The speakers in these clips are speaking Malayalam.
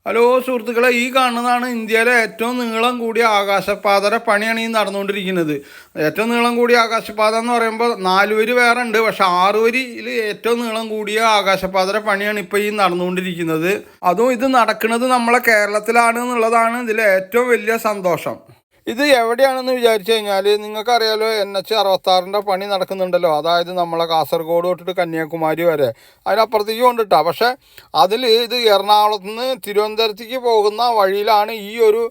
ഹലോ സുഹൃത്തുക്കളെ, ഈ കാണുന്നതാണ് ഇന്ത്യയിലെ ഏറ്റവും നീളം കൂടിയ ആകാശപാതയുടെ പണിയാണ് ഈ നടന്നുകൊണ്ടിരിക്കുന്നത്. ഏറ്റവും നീളം കൂടിയ ആകാശപാത എന്ന് പറയുമ്പോൾ 4 വരി വേറെ ഉണ്ട്, പക്ഷെ 6 വരിയിൽ ഏറ്റവും നീളം കൂടിയ ആകാശപാതയുടെ പണിയാണ് ഇപ്പോൾ ഈ നടന്നുകൊണ്ടിരിക്കുന്നത്. അതും ഇത് നടക്കുന്നത് നമ്മളെ കേരളത്തിലാണ് എന്നുള്ളതാണ് ഇതിലെ ഏറ്റവും വലിയ സന്തോഷം. ഇത് എവിടെയാണെന്ന് വിചാരിച്ചു കഴിഞ്ഞാൽ നിങ്ങൾക്കറിയാലോ, NH-66 പണി നടക്കുന്നുണ്ടല്ലോ. അതായത് നമ്മളെ കാസർഗോഡ് തൊട്ടിട്ട് കന്യാകുമാരി വരെ അതിനപ്പുറത്തേക്ക് കൊണ്ടിട്ടാ. പക്ഷെ അതിൽ ഇത് എറണാകുളത്ത് നിന്ന് തിരുവനന്തപുരത്തേക്ക് പോകുന്ന വഴിയിലാണ് ഈ ഒരു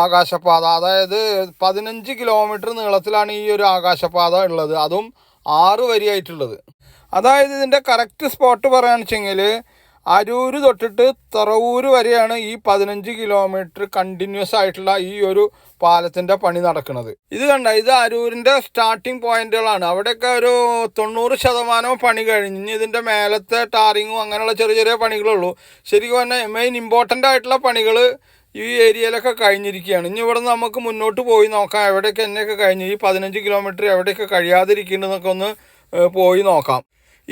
ആകാശപാത. അതായത് 15 കിലോമീറ്റർ നീളത്തിലാണ് ഈ ഒരു ആകാശപാത ഉള്ളത്, അതും 6 വരിയായിട്ടുള്ളത്. അതായത് ഇതിൻ്റെ കറക്റ്റ് സ്പോട്ട് പറയുകയാണെന്ന് വെച്ചെങ്കിൽ അരൂര് തൊട്ടിട്ട് തുറവൂര് വരെയാണ് ഈ 15 കിലോമീറ്റർ കണ്ടിന്യൂസ് ആയിട്ടുള്ള ഈ ഒരു പാലത്തിൻ്റെ പണി നടക്കുന്നത്. ഇത് കണ്ട, ഇത് അരൂരിൻ്റെ സ്റ്റാർട്ടിങ് പോയിന്റുകളാണ്. അവിടെയൊക്കെ ഒരു 90% പണി കഴിഞ്ഞ് ഇനി ഇതിൻ്റെ മേലത്തെ ടാറിങ്ങും അങ്ങനെയുള്ള ചെറിയ ചെറിയ പണികളുള്ളൂ. ശരിക്കും പറഞ്ഞാൽ മെയിൻ ഇമ്പോർട്ടൻ്റ് ആയിട്ടുള്ള പണികൾ ഈ ഏരിയയിലൊക്കെ കഴിഞ്ഞിരിക്കുകയാണ്. ഇനി ഇവിടെ നമുക്ക് മുന്നോട്ട് പോയി നോക്കാം എവിടെയൊക്കെ എന്നെയൊക്കെ കഴിഞ്ഞ് ഈ 15 കിലോമീറ്റർ എവിടെയൊക്കെ കഴിയാതിരിക്കുന്നുണ്ടെന്നൊക്കെ ഒന്ന് പോയി നോക്കാം.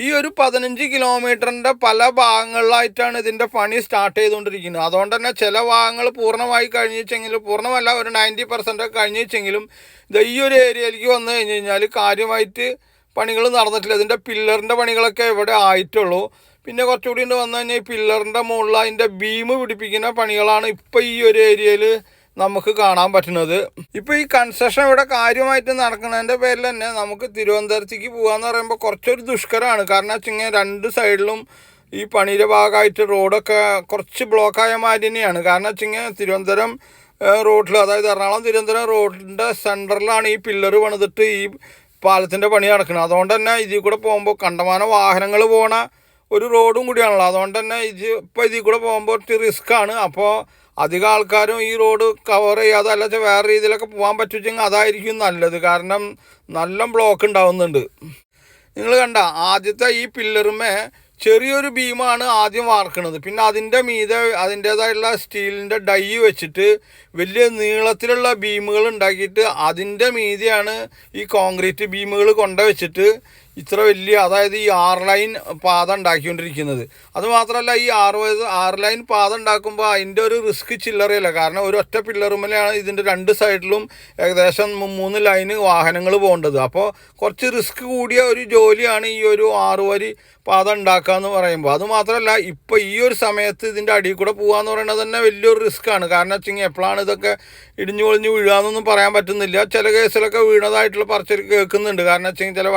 ഈ ഒരു 15 കിലോമീറ്ററിൻ്റെ പല ഭാഗങ്ങളിലായിട്ടാണ് ഇതിൻ്റെ പണി സ്റ്റാർട്ട് ചെയ്തുകൊണ്ടിരിക്കുന്നത്. അതുകൊണ്ട് തന്നെ ചില ഭാഗങ്ങൾ പൂർണ്ണമായി കഴിഞ്ഞെങ്കിലും, പൂർണ്ണമല്ല ഒരു 90% കഴിഞ്ഞ് വെച്ചെങ്കിലും ഈ ഒരു ഏരിയയിലേക്ക് വന്നു കഴിഞ്ഞ് കഴിഞ്ഞാൽ കാര്യമായിട്ട് പണികൾ നടന്നിട്ടില്ല. ഇതിൻ്റെ പില്ലറിൻ്റെ പണികളൊക്കെ ഇവിടെ ആയിട്ടുള്ളൂ. പിന്നെ കുറച്ചുകൂടി ഉണ്ട് വന്നു കഴിഞ്ഞാൽ ഈ പില്ലറിൻ്റെ മുകളിൽ അതിൻ്റെ ബീം പിടിപ്പിക്കുന്ന പണികളാണ് ഇപ്പോൾ ഈ ഒരു ഏരിയയിൽ നമുക്ക് കാണാൻ പറ്റുന്നത്. ഇപ്പോൾ ഈ കൺസ്ട്രക്ഷൻ ഇവിടെ കാര്യമായിട്ട് നടക്കുന്നതിൻ്റെ പേരിൽ തന്നെ നമുക്ക് തിരുവനന്തപുരത്തേക്ക് പോകാമെന്ന് പറയുമ്പോൾ കുറച്ചൊരു ദുഷ്കരമാണ്. കാരണം വെച്ചിങ്ങനെ രണ്ട് സൈഡിലും ഈ പണിയുടെ ഭാഗമായിട്ട് റോഡൊക്കെ കുറച്ച് ബ്ലോക്കായ മാതിരി തന്നെയാണ്. കാരണം വെച്ചിങ്ങനെ തിരുവനന്തപുരം റോഡിൽ, അതായത് എറണാകുളം തിരുവനന്തപുരം റോഡിൻ്റെ സെൻറ്ററിലാണ് ഈ പില്ലർ പണിതിട്ട് ഈ പാലത്തിൻ്റെ പണി നടക്കുന്നത്. അതുകൊണ്ട് തന്നെ ഇതിൽ കൂടെ പോകുമ്പോൾ കണ്ടമാനം വാഹനങ്ങൾ പോണ ഒരു റോഡും കൂടിയാണല്ലോ. അതുകൊണ്ട് തന്നെ ഇതിൽ കൂടെ പോകുമ്പോൾ ഒത്തിരി റിസ്ക്കാണ്. അപ്പോൾ അധികം ആൾക്കാരും ഈ റോഡ് കവർ ചെയ്യാതെ അല്ല വേറെ രീതിയിലൊക്കെ പോകാൻ പറ്റുമെങ്കിൽ അതായിരിക്കും നല്ലത്. കാരണം നല്ല ബ്ലോക്ക് ഉണ്ടാവുന്നുണ്ട്. നിങ്ങൾ കണ്ട, ആദ്യത്തെ ഈ പില്ലറുമേ ചെറിയൊരു ബീമാണ് ആദ്യം വാർക്കുന്നത്. പിന്നെ അതിൻ്റെ മീതെ അതിൻ്റേതായിട്ടുള്ള സ്റ്റീലിൻ്റെ ഡൈ വെച്ചിട്ട് വലിയ നീളത്തിലുള്ള ബീമുകൾ ഉണ്ടാക്കിയിട്ട് അതിൻ്റെ മീതെയാണ് ഈ കോൺക്രീറ്റ് ബീമുകൾ കൊണ്ടുവച്ചിട്ട് ഇത്ര വലിയ, അതായത് ഈ 6 ലൈൻ പാത ഉണ്ടാക്കിക്കൊണ്ടിരിക്കുന്നത്. അതുമാത്രമല്ല, ഈ 6 ലൈൻ പാത ഉണ്ടാക്കുമ്പോൾ അതിൻ്റെ ഒരു റിസ്ക് ചില്ലറയില്ല. കാരണം ഒരു ഒറ്റ പില്ലറുമലാണ് ഇതിൻ്റെ 2 സൈഡിലും ഏകദേശം 3 ലൈന് വാഹനങ്ങൾ പോകേണ്ടത്. അപ്പോൾ കുറച്ച് റിസ്ക് കൂടിയ ഒരു ജോലിയാണ് ഈ ഒരു 6 വരി പാത ഉണ്ടാക്കുക എന്ന് പറയുമ്പോൾ. അതുമാത്രമല്ല, ഇപ്പോൾ ഈ ഒരു സമയത്ത് ഇതിൻ്റെ അടിയിൽ കൂടെ പോകുകയെന്ന് പറയുന്നത് തന്നെ വലിയൊരു റിസ്ക്കാണ്. കാരണം വെച്ചെങ്കിൽ എപ്പോഴാണ് ഇതൊക്കെ ഇടിഞ്ഞു പൊളിഞ്ഞ് വീഴുകയെന്നൊന്നും പറയാൻ പറ്റുന്നില്ല. ചില കേസിലൊക്കെ വീണതായിട്ടുള്ള പറച്ചിൽ കേൾക്കുന്നുണ്ട്. കാരണം വെച്ചെങ്കിൽ ചില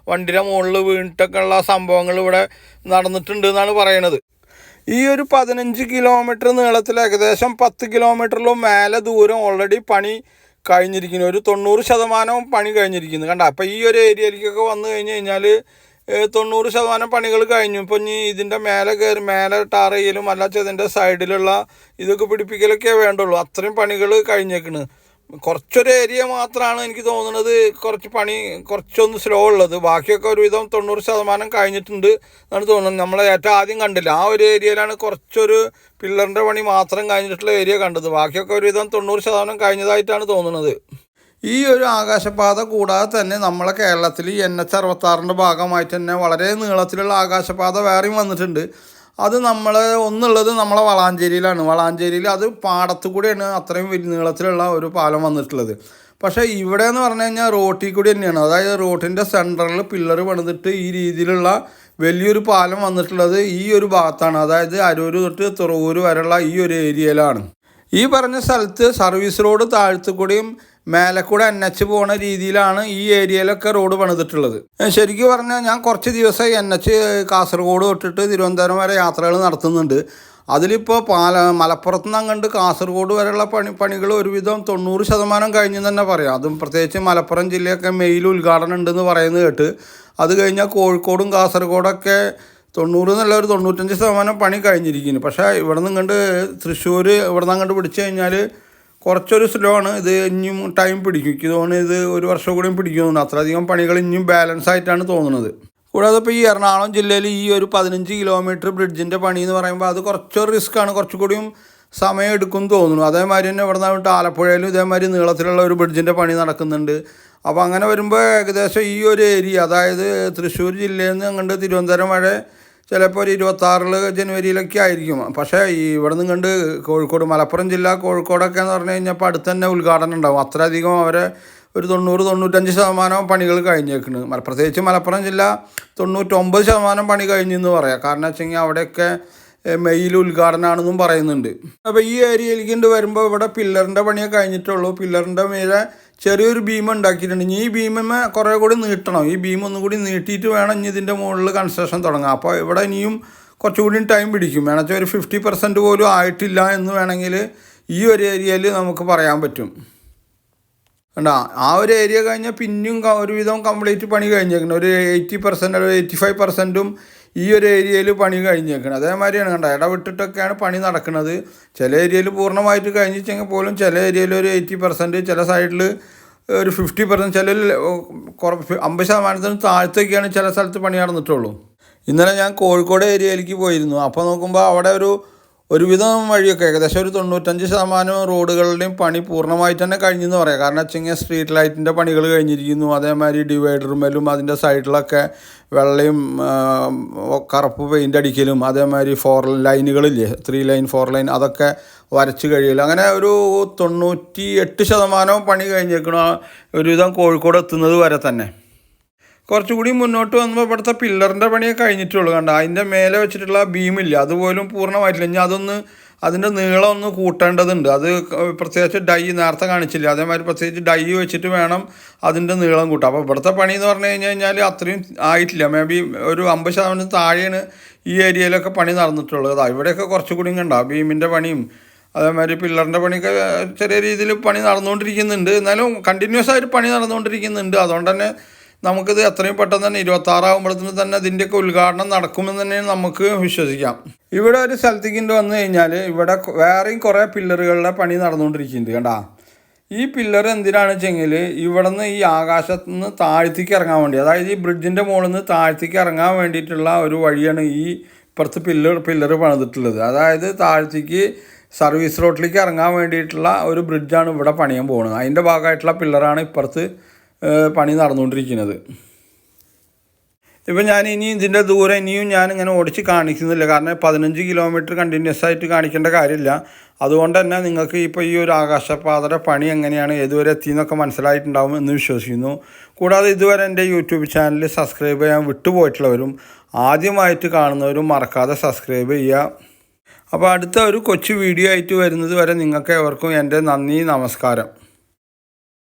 വണ്ടിയുടെ മുകളിൽ വീണിട്ടൊക്കെ ഉള്ള സംഭവങ്ങൾ ഇവിടെ നടന്നിട്ടുണ്ട് എന്നാണ് പറയണത്. ഈ ഒരു 15 കിലോമീറ്റർ നീളത്തിൽ ഏകദേശം 10 കിലോമീറ്ററിലും മേലെ ദൂരം ഓൾറെഡി പണി കഴിഞ്ഞിരിക്കുന്നു. ഒരു 90% പണി കഴിഞ്ഞിരിക്കുന്നു. കണ്ട, അപ്പോൾ ഈ ഒരു ഏരിയയിലേക്കൊക്കെ വന്നു കഴിഞ്ഞ് കഴിഞ്ഞാൽ 90% പണികൾ കഴിഞ്ഞു. ഇപ്പോൾ ഇനി ഇതിൻ്റെ മേലെ ടാർ ചെയ്യലും അല്ലാച്ച ഇതിൻ്റെ സൈഡിലുള്ള ഇതൊക്കെ പിടിപ്പിക്കലൊക്കെ വേണ്ടുള്ളൂ. അത്രയും പണികൾ കഴിഞ്ഞേക്കണ്. കുറച്ചൊരു ഏരിയ മാത്രമാണ് എനിക്ക് തോന്നുന്നത് കുറച്ചൊന്ന് സ്ലോ ഉള്ളത്. ബാക്കിയൊക്കെ ഒരുവിധം 90% കഴിഞ്ഞിട്ടുണ്ട് എന്നാണ് തോന്നുന്നത്. നമ്മളെ ഏറ്റവും ആദ്യം കണ്ടില്ല ആ ഒരു ഏരിയയിലാണ് കുറച്ചൊരു പില്ലറിൻ്റെ പണി മാത്രം കഴിഞ്ഞിട്ടുള്ള ഏരിയ കണ്ടത്. ബാക്കിയൊക്കെ ഒരുവിധം 90% കഴിഞ്ഞതായിട്ടാണ് തോന്നുന്നത്. ഈ ഒരു ആകാശപാത കൂടാതെ തന്നെ നമ്മളെ കേരളത്തിൽ ഈ NH-66 ഭാഗമായിട്ട് തന്നെ വളരെ നീളത്തിലുള്ള ആകാശപാത വേറെയും വന്നിട്ടുണ്ട്. അത് ഒന്നുള്ളത് നമ്മളെ വളാഞ്ചേരിയിലാണ്. വളാഞ്ചേരിയിൽ അത് പാടത്തു കൂടെയാണ് അത്രയും വലിയ നീളത്തിലുള്ള ഒരു പാലം വന്നിട്ടുള്ളത്. പക്ഷേ ഇവിടെ എന്ന് പറഞ്ഞു കഴിഞ്ഞാൽ റോട്ടിൽ കൂടി തന്നെയാണ്. അതായത് റോഡിൻ്റെ സെൻറ്ററിൽ പില്ലർ പണിതിട്ട് ഈ രീതിയിലുള്ള വലിയൊരു പാലം വന്നിട്ടുള്ളത് ഈ ഒരു ഭാഗത്താണ്. അതായത് അരൂര് തൊട്ട് തുറവൂര് വരെയുള്ള ഈ ഒരു ഏരിയയിലാണ്. ഈ പറഞ്ഞ സ്ഥലത്ത് സർവീസ് റോഡ് താഴത്തുകൂടിയും മേലെ കൂടെ NH പോകുന്ന രീതിയിലാണ് ഈ ഏരിയയിലൊക്കെ റോഡ് പണിതിട്ടുള്ളത്. ശരിക്കും പറഞ്ഞാൽ ഞാൻ കുറച്ച് ദിവസമായി NH കാസർഗോഡ് തൊട്ടിട്ട് തിരുവനന്തപുരം വരെ യാത്രകൾ നടത്തുന്നുണ്ട്. അതിലിപ്പോൾ മലപ്പുറത്ത് നിന്ന് അങ്ങോട്ട് കാസർഗോഡ് വരെയുള്ള പണികൾ ഒരുവിധം 90% കഴിഞ്ഞു തന്നെ പറയാം. അതും പ്രത്യേകിച്ച് മലപ്പുറം ജില്ലയൊക്കെ മെയിൽ ഉദ്ഘാടനം ഉണ്ടെന്ന് പറയുന്നത് കേട്ട്. അത് കഴിഞ്ഞാൽ കോഴിക്കോടും കാസർഗോഡൊക്കെ 90 എന്നല്ല ഒരു 95% പണി കഴിഞ്ഞിരിക്കുന്നു. പക്ഷേ ഇവിടെ നിന്ന് ഇങ്ങോട്ട് തൃശ്ശൂർ ഇവിടെ നിന്ന് അങ്ങോട്ട് പിടിച്ചു കഴിഞ്ഞാൽ കുറച്ചൊരു സ്ലോ ആണ്. ഇത് ഇനിയും ടൈം പിടിക്കും. എനിക്ക് തോന്നുന്നു ഇത് 1 വർഷം കൂടിയും പിടിക്കുന്നുണ്ട്. അത്രയധികം പണികൾ ഇനിയും ബാലൻസ് ആയിട്ടാണ് തോന്നുന്നത്. കൂടാതെ ഇപ്പോൾ ഈ എറണാകുളം ജില്ലയിൽ ഈ ഒരു 15 കിലോമീറ്റർ ബ്രിഡ്ജിൻ്റെ പണി എന്ന് പറയുമ്പോൾ അത് കുറച്ചൊരു റിസ്ക്കാണ്, കുറച്ചുകൂടിയും സമയം എടുക്കും തോന്നുന്നു. അതേമാതിരി തന്നെ ഇവിടെ നിന്ന് ആലപ്പുഴയിലും ഇതേമാതിരി നീളത്തിലുള്ള ഒരു ബ്രിഡ്ജിൻ്റെ പണി നടക്കുന്നുണ്ട്. അപ്പോൾ അങ്ങനെ വരുമ്പോൾ ഏകദേശം ഈ ഒരു ഏരിയ, അതായത് തൃശ്ശൂർ ജില്ലയിൽ നിന്ന് അങ്ങോട്ട് തിരുവനന്തപുരം വരെ ചിലപ്പോൾ ഒരു 26 ജനുവരിയിലൊക്കെ ആയിരിക്കും. പക്ഷേ ഈ ഇവിടെ നിന്ന് കണ്ട് കോഴിക്കോട് മലപ്പുറം ജില്ല കോഴിക്കോടൊക്കെ എന്ന് പറഞ്ഞു കഴിഞ്ഞാൽ അടുത്ത് തന്നെ ഉദ്ഘാടനം ഉണ്ടാവും. അത്രയധികം അവരെ ഒരു 90-95% പണികൾ കഴിഞ്ഞേക്കുന്നത്. പ്രത്യേകിച്ച് മലപ്പുറം ജില്ല 99% പണി കഴിഞ്ഞെന്ന് പറയാം. കാരണം വെച്ച് കഴിഞ്ഞാൽ അവിടെയൊക്കെ മെയ്യിൽ ഉദ്ഘാടനമാണെന്നും പറയുന്നുണ്ട്. അപ്പോൾ ഈ ഏരിയയിലേക്ക് വരുമ്പോൾ ഇവിടെ പില്ലറിൻ്റെ പണിയൊക്കെ കഴിഞ്ഞിട്ടുള്ളൂ. പില്ലറിൻ്റെ മേലെ ചെറിയൊരു ബീം ഉണ്ടാക്കിയിട്ടുണ്ട്. ഇനി ഈ ബീമിനെ കുറേ കൂടി നീട്ടണം. ഈ ബീം ഒന്നും കൂടി നീട്ടിയിട്ട് വേണം ഇനി ഇതിൻ്റെ മുകളിൽ കൺസ്ട്രക്ഷൻ തുടങ്ങാം. അപ്പോൾ ഇവിടെ ഇനിയും കുറച്ചുകൂടി ടൈം പിടിക്കും. വേണമെങ്കിൽ ഒരു 50% പോലും ആയിട്ടില്ല എന്ന് വേണമെങ്കിൽ ഈ ഒരു ഏരിയയിൽ നമുക്ക് പറയാൻ പറ്റും. കണ്ടാ, ആ ഒരു ഏരിയ കഴിഞ്ഞാൽ പിന്നെയും ഒരുവിധം കംപ്ലീറ്റ് പണി കഴിഞ്ഞേക്കണം. ഒരു 80% 85%ഉം ഈ ഒരു ഏരിയയിൽ പണി കഴിഞ്ഞേക്കണം. അതേമാതിരിയാണ് കണ്ട, ഇടവിട്ടിട്ടൊക്കെയാണ് പണി നടക്കുന്നത്. ചില ഏരിയയിൽ പൂർണ്ണമായിട്ട് കഴിഞ്ഞിട്ടെങ്കിൽ പോലും ചില ഏരിയയിൽ ഒരു 80%, ചില സൈഡിൽ ഒരു 50%, ചില 50% താഴത്തേക്കാണ് ചില സ്ഥലത്ത് പണി നടന്നിട്ടുള്ളൂ. ഇന്നലെ ഞാൻ കോഴിക്കോട് ഏരിയയിലേക്ക് പോയിരുന്നു. അപ്പോൾ നോക്കുമ്പോൾ അവിടെ ഒരുവിധം വഴിയൊക്കെ ഏകദേശം ഒരു 95% റോഡുകളുടെയും പണി പൂർണ്ണമായിട്ട് തന്നെ കഴിഞ്ഞെന്ന് പറയാം. കാരണം വെച്ച് കഴിഞ്ഞാൽ സ്ട്രീറ്റ് ലൈറ്റിൻ്റെ പണികൾ കഴിഞ്ഞിരിക്കുന്നു. അതേമാതിരി ഡിവൈഡറുമേലും അതിൻ്റെ സൈഡിലൊക്കെ വെള്ളയും കറുപ്പ് പെയിൻ്റ് അടിക്കലും, അതേമാതിരി 4 ലൈനുകളില്ലേ, 3 ലൈൻ 4 ലൈൻ, അതൊക്കെ വരച്ച് കഴിയലും, അങ്ങനെ ഒരു 98% പണി കഴിഞ്ഞേക്കണം ഒരുവിധം കോഴിക്കോട് എത്തുന്നത് വരെ തന്നെ. കുറച്ചുകൂടി മുന്നോട്ട് വന്നപ്പോൾ ഇവിടുത്തെ പില്ലറിൻ്റെ പണിയൊക്കെ കഴിഞ്ഞിട്ടുള്ളൂ. കണ്ട, അതിൻ്റെ മേലെ വെച്ചിട്ടുള്ള ബീമില്ല, അതുപോലും പൂർണ്ണമായിട്ടില്ല. ഇനി അതിൻ്റെ നീളം ഒന്ന് കൂട്ടേണ്ടതുണ്ട്. അത് പ്രത്യേകിച്ച് ഡൈ നേരത്തെ കാണിച്ചില്ല, അതേമാതിരി പ്രത്യേകിച്ച് ഡൈ വെച്ചിട്ട് വേണം അതിൻ്റെ നീളം കൂട്ടാം. അപ്പോൾ ഇവിടുത്തെ പണി എന്ന് പറഞ്ഞു കഴിഞ്ഞാൽ അത്രയും ആയിട്ടില്ല. മേ ബി ഒരു 50% താഴെയാണ് ഈ ഏരിയയിലൊക്കെ പണി നടന്നിട്ടുള്ളത്. ഇവിടെയൊക്കെ കുറച്ചുകൂടി കണ്ട ബീമിൻ്റെ പണിയും അതേമാതിരി പില്ലറിൻ്റെ പണിയൊക്കെ ചെറിയ രീതിയിൽ പണി നടന്നുകൊണ്ടിരിക്കുന്നുണ്ട്. എന്നാലും കണ്ടിന്യൂസ് ആയിട്ട് പണി നടന്നുകൊണ്ടിരിക്കുന്നുണ്ട്. അതുകൊണ്ട് തന്നെ നമുക്കിത് എത്രയും പെട്ടെന്ന് തന്നെ 26 ആകുമ്പോഴത്തേന് തന്നെ ഇതിൻ്റെയൊക്കെ ഉദ്ഘാടനം നടക്കുമെന്ന് തന്നെ നമുക്ക് വിശ്വസിക്കാം. ഇവിടെ ഒരു സ്ഥലത്തേക്ക് വന്നു കഴിഞ്ഞാൽ ഇവിടെ വേറെയും കുറേ പില്ലറുകളുടെ പണി നടന്നുകൊണ്ടിരിക്കുന്നുണ്ട്. കണ്ടാ, ഈ പില്ലർ എന്തിനാണ് വെച്ചെങ്കിൽ ഇവിടെ നിന്ന് ഈ ആകാശത്ത് നിന്ന് താഴ്ത്തേക്ക് ഇറങ്ങാൻ വേണ്ടി, അതായത് ഈ ബ്രിഡ്ജിൻ്റെ മുകളിൽ നിന്ന് താഴ്ത്തേക്ക് ഇറങ്ങാൻ വേണ്ടിയിട്ടുള്ള ഒരു വഴിയാണ് ഈ ഇപ്പുറത്ത് പില്ലർ പണിതിട്ടുള്ളത്. അതായത് താഴ്ത്തേക്ക് സർവീസ് റോഡിലേക്ക് ഇറങ്ങാൻ വേണ്ടിയിട്ടുള്ള ഒരു ബ്രിഡ്ജാണ് ഇവിടെ പണിയാൻ പോകുന്നത്. അതിൻ്റെ ഭാഗമായിട്ടുള്ള പില്ലറാണ് ഇപ്പുറത്ത് പണി നടന്നുകൊണ്ടിരിക്കുന്നത്. ഇപ്പം ഞാൻ ഇനി ഇതിൻ്റെ ദൂരം ഇനിയും ഞാനിങ്ങനെ ഓടിച്ച് കാണിക്കുന്നില്ല. കാരണം 15 കിലോമീറ്റർ കണ്ടിന്യൂസ് ആയിട്ട് കാണിക്കേണ്ട കാര്യമില്ല. അതുകൊണ്ട് തന്നെ നിങ്ങൾക്ക് ഇപ്പോൾ ഈ ഒരു ആകാശപാതയുടെ പണി എങ്ങനെയാണ് ഏതുവരെ എത്തിയെന്നൊക്കെ മനസ്സിലായിട്ടുണ്ടാവും എന്ന് വിശ്വസിക്കുന്നു. കൂടാതെ ഇതുവരെ എൻ്റെ യൂട്യൂബ് ചാനൽ സബ്സ്ക്രൈബ് ചെയ്യാൻ വിട്ടുപോയിട്ടുള്ളവരും ആദ്യമായിട്ട് കാണുന്നവരും മറക്കാതെ സബ്സ്ക്രൈബ് ചെയ്യുക. അപ്പോൾ അടുത്ത ഒരു കൊച്ചു വീഡിയോ ആയിട്ട് വരുന്നത് വരെ നിങ്ങൾക്ക് എവർക്കും എൻ്റെ നന്ദി, നമസ്കാരം.